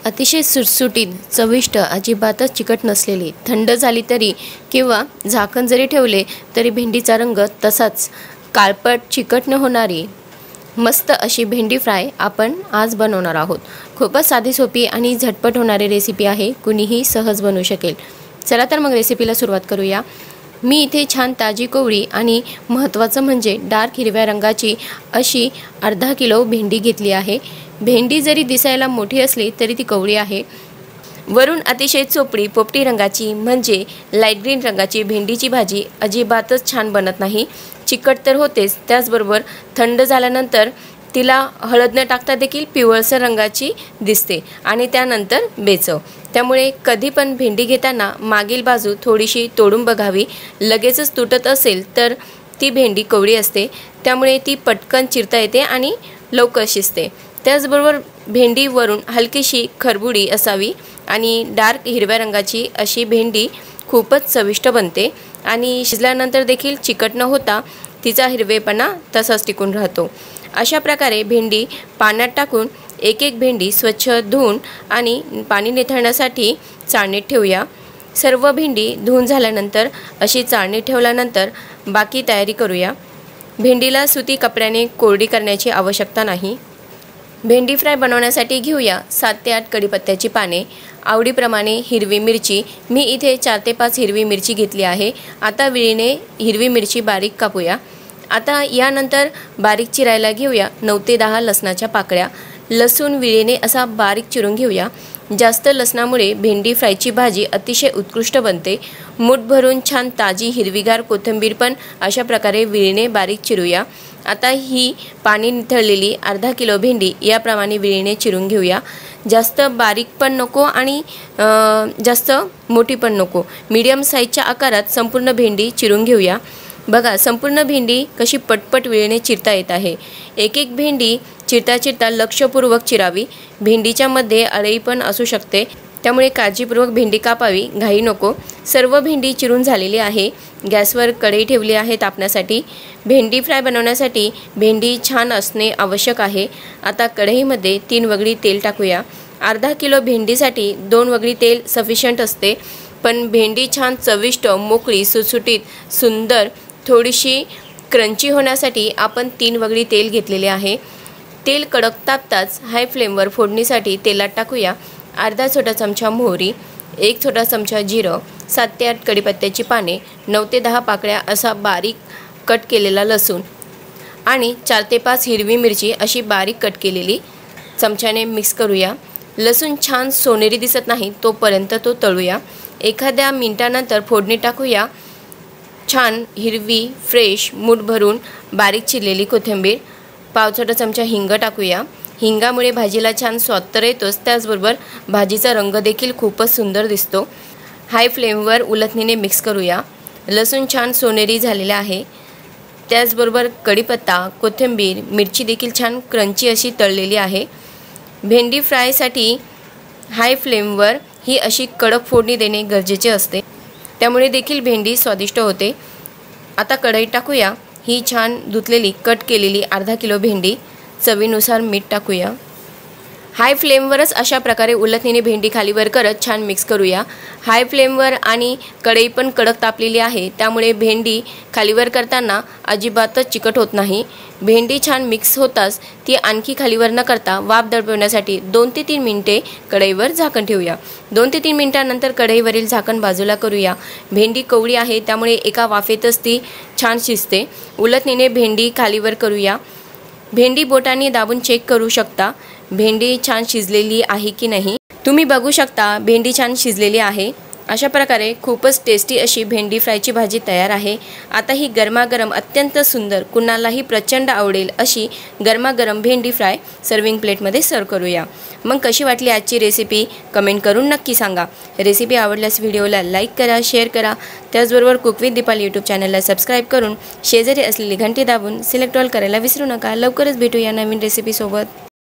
अतिशय सुटसुटीत, चविष्ट, अजिबातच चिकट नसलेली, थंड झाली तरी किंवा झाकण जरी ठेवले तरी भेंडीचा रंग तसाच काळपट चिकट न होणारी मस्त अशी भेंडी फ्राय आपण आज बनवणार आहोत। खूपच साधी सोपी आणि झटपट होणारी रेसिपी आहे, कुणीही सहज बनवू शकेल। चला तर मग रेसिपीला सुरुवात करूया। मी इथे छान ताजी कोवळी आणि महत्त्वाचं म्हणजे डार्क हिरव्या रंगाची अशी अर्धा किलो भेंडी घेतली आहे। भेंडी जरी दिसायला मोठी असली तरी ती कोवळी आहे। वरून अतिशय चोपडी पोपटी रंगाची म्हणजे लाईट ग्रीन रंगाची भेंडीची भाजी अजिबातच छान बनत नाही। चिकट तर होतेच, त्याचबरोबर थंड झाल्यानंतर तिला हळद न टाकता देखील पिवळसर रंगाची दिसते आणि त्यानंतर बेचव। त्यामुळे कधी पण भेंडी घेताना मागील बाजू थोडीशी तोडून बघावी। लगेचच तुटत असेल तर ती भेंडी कोवळी असते, त्यामुळे ती पटकन चिरता येते आणि लवकर शिजते। त्याचबरोबर भेंडी वरून हलकीशी खरबुडी असावी आणि डार्क हिरव्या रंगाची अशी भेंडी खूपच चविष्ट बनते आणि शिजल्यानंतर देखील चिकट न होता तिचा हिरवेपणा तसाच टिकून राहतो। अशा प्रकारे भेंडी पाण्यात टाकून एक एक भेंडी स्वच्छ धुवून आणि पाणी निथळण्यासाठी चाळणीत ठेवूया। सर्व भेंडी धुवून झाल्यानंतर अशी चाळणीत ठेवल्यानंतर बाकी तयारी करूया। भेंडीला सुती कपड्याने कोरडी करण्याची आवश्यकता नाही। भेंडी फ्राय बनवण्यासाठी घेऊया 7 ते 8 कढीपत्त्याची पाने, आवडीप्रमाणे हिरवी मिरची। मी इथे 4 ते 5 हिरवी मिरची घेतली आहे। आता विळीने हिरवी मिरची बारीक कापूया। आता यानंतर बारीक चिरायला घेऊया 9 ते 10 लसणाच्या पाकळ्या। लसूण विळीने असा बारीक चिरून घेऊया। जास्त लसणामुळे भेंडी फ्रायची भाजी अतिशय उत्कृष्ट बनते। मूठ भरून छान ताजी हिरवीगार कोथिंबीर पण अशा प्रकारे विळीने बारीक चिरूया। आता ही पाणी निथळलेली अर्धा किलो भेंडी याप्रमाणे विळीने चिरून घेऊया। जास्त बारीक पण नको आणि जास्त मोठी पण नको, मीडियम साईजच्या आकारात संपूर्ण भेंडी चिरून घेऊया। बघा संपूर्ण भेंडी कशी पटपट विळीने चिरता येत आहे। एक एक भेंडी चिरता चिरता लक्षपूर्वक चिरावी। भेंडीच्या मध्ये अळई पण असू शकते, त्यामुळे काळजीपूर्वक भेंडी कापावी, घाई नको। सर्व भेंडी चिरून झालेली आहे। गॅसवर कढई ठेवली आहे तापण्यासाठी। भेंडी फ्राय बनवण्यासाठी भेंडी छान असणे आवश्यक आहे। आता कढईमध्ये 3 वगळी तेल टाकूया। अर्धा किलो भेंडीसाठी 2 वगळी तेल सफिशियंट असते, पण भेंडी छान चविष्ट, मोकळी, सुटसुटीत, सुंदर, थोडीशी क्रंची होण्यासाठी आपण 3 वगळी तेल घेतलेले आहे। तेल कडक तापताच हाय फ्लेमवर फोडणीसाठी तेलात टाकूया अर्धा छोटा चमचा मोहरी, 1 छोटा चमचा जिरं, 7 ते 8 कढीपत्त्याची पाने, 9 ते 10 पाकळ्या असा बारीक कट केलेला लसूण आणि 4 ते 5 हिरवी मिरची अशी बारीक कट केलेली चमच्याने मिक्स करूया। लसूण छान सोनेरी दिसत नाही तोपर्यंत तो तळूया। एखाद्या मिनिटानंतर फोडणी टाकूया छान हिरवी फ्रेश मूठ भरून बारीक चिरलेली कोथिंबीर, पाव छोटा चमचा हिंग टाकूया। हिंगामुळे भाजीला छान स्वाद तर येतोच, त्याचबरोबर भाजीचा रंग देखील खूपच सुंदर दिसतो। हाय फ्लेमवर उलथणीने मिक्स करूया। लसूण छान सोनेरी झालेला आहे, त्याचबरोबर कढीपत्ता, कोथिंबीर, मिरची देखील छान क्रंची अशी तळलेली आहे। भेंडी फ्रायसाठी हाय फ्लेमवर ही अशी कडक फोडणी देणे गरजेचे असते, त्यामुळे देखील भेंडी स्वादिष्ट होते। आता कढईत टाकूया ही छान धुतलेली कट केलेली अर्धा किलो भेंडी, चवीनुसार मीठ टाकूया। हाय फ्लेमवरच अशा प्रकारे उलथणीने भेंडी खालीवर करत छान मिक्स करूया। हाय फ्लेमवर आणि कढई पण कडक तापलेली आहे, त्यामुळे भेंडी खालीवर करताना अजिबातच चिकट होत नाही। भेंडी छान मिक्स होताच ती आणखी खालीवर न करता वाफ दडपवण्यासाठी 2 ते 3 मिनिटे कढईवर झाकण ठेवूया। 2 ते 3 मिनिटांनंतर कढईवरील झाकण बाजूला करूया। भेंडी कोवळी आहे, त्यामुळे एका वाफेतच ती छान शिजते। उलथणीने भेंडी खालीवर करूया। भेंडी बोटांनी दाबून चेक करू शकता भेंडी छान शिजलेली आहे की नाही। तुम्ही बघू शकता भेंडी छान शिजलेली आहे। अशा प्रकारे खूपच टेस्टी अशी भेंडी फ्रायची भाजी तयार आहे। आता ही गरमागरम अत्यंत सुंदर, कुणालाही प्रचंड आवडेल अशी गरमागरम भेंडी फ्राय सर्विंग प्लेटमध्ये सर्व करूया। मग कशी वाटली आजची रेसिपी कमेंट करून नक्की सांगा। रेसिपी आवडल्यास व्हिडिओला लाईक करा, शेअर करा, त्याचबरोबर कुक विथ दीपाली यूट्यूब चॅनलला सबस्क्राईब करून शेजारी असलेली घंटी दाबून सिलेक्ट ऑल करायला विसरू नका। लवकरच भेटूया नवीन रेसिपीसोबत।